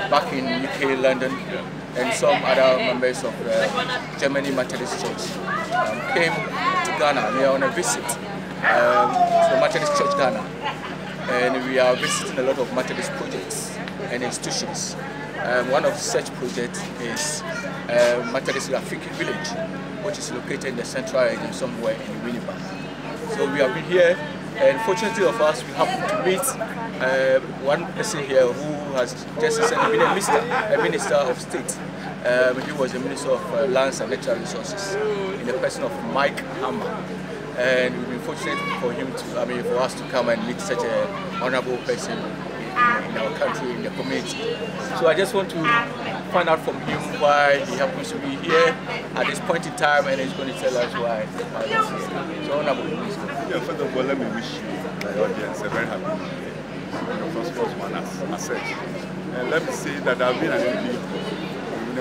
back in UK, London, and some other members of Germany Methodist Church came to Ghana. We are on a visit to Methodist Church Ghana, and we are visiting a lot of Methodist projects and institutions. One of such projects is Methodist Rafiki Village, which is located in the central region somewhere in Winnipeg. So we have been here, and fortunately of us, we happen to meet one person here who has just recently been a minister of state. He was the Minister of Lands and Natural Resources in the person of Mike Hammer. And we've been fortunate for him to, for us to come and meet such an honorable person in our country, in the community. So I just want to find out from him why he happens to be here at this point in time, and he's going to tell us why he's here. So honorable Minister. Yeah, first of all, let me wish you, the audience, a very happy New Year. The first one, as I said. And let me say that I've been an MP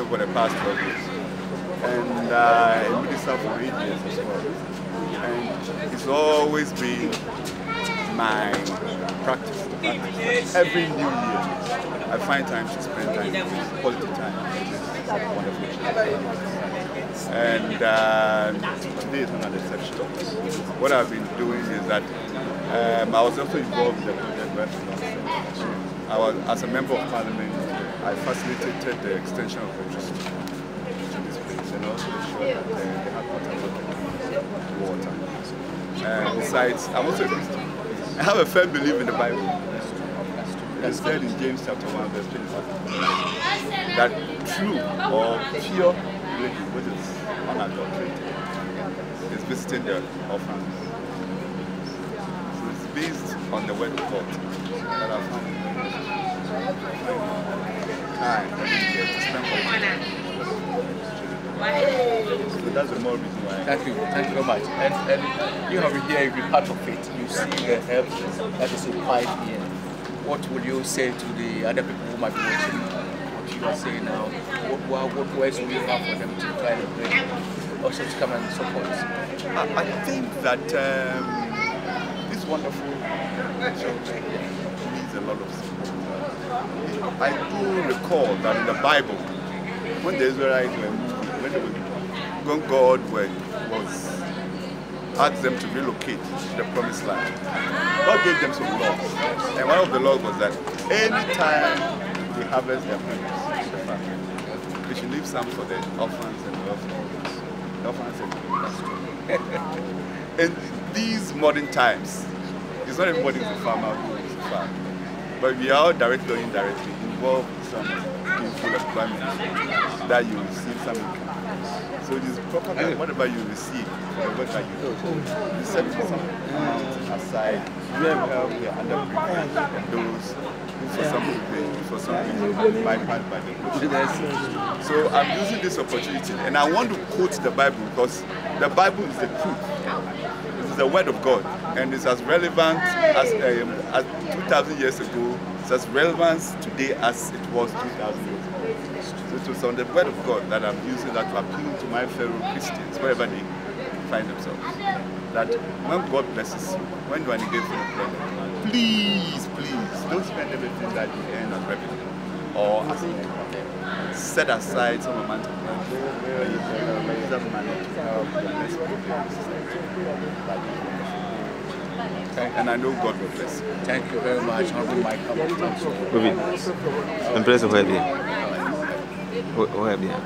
for the past 12 years. And a minister for 8 years as well. And it's always been my practice. Every New Year, I find time to spend time with quality time with this wonderful children. And today is not an exception. What I've been doing is that I was also involved in the project where I was, as a member of parliament, I facilitated the extension of electricity to this place and also ensured that they have water. Besides, I'm also a Christian. I have a firm belief in the Bible. It said in James chapter 1 verse 27 that true or pure religion, which is unadulterated, is visiting the orphans. So it's based on the word of God that I've found time to spend quality. So that's the more reason why. Thank you very much. And you have been here, you've been part of it. You see the help that is required here. What will you say to the other people who might be watching what you are saying now? What ways will you have for them to try and bring also to come and support? I think that this wonderful church needs a lot of support. I do recall that in the Bible, when the Israelites were moving, when God was asked them to relocate to the promised land, God gave them some laws. And one of the laws was that any time they harvest their produce, they should leave some for the orphans and the orphans. The orphans and the in these modern times, it's not everybody who's a farmer who is a farmer, but we are all directly or indirectly involved in some gainful employment that you receive some income. So it is proper that whatever you receive for the work that you do, you set some amount aside to help the underprivileged and those who for some reason bypassed by the government. So I'm using this opportunity, and I want to quote the Bible because the Bible is the truth. It is the word of God, and it's as relevant as 2,000 years ago. It's as relevant today as it was 2,000 years ago. So it was on the word of God that I'm using that to appeal to my fellow Christians, wherever they find themselves. That when God blesses you, when you are engaged in employment, please, don't spend everything that you earn as revenue or as income. Set aside some amount of money where you can use that money to help the less privileged society. And I know God will bless you. Thank you very much, Honorable Michael. I'm present where bien. Where bien.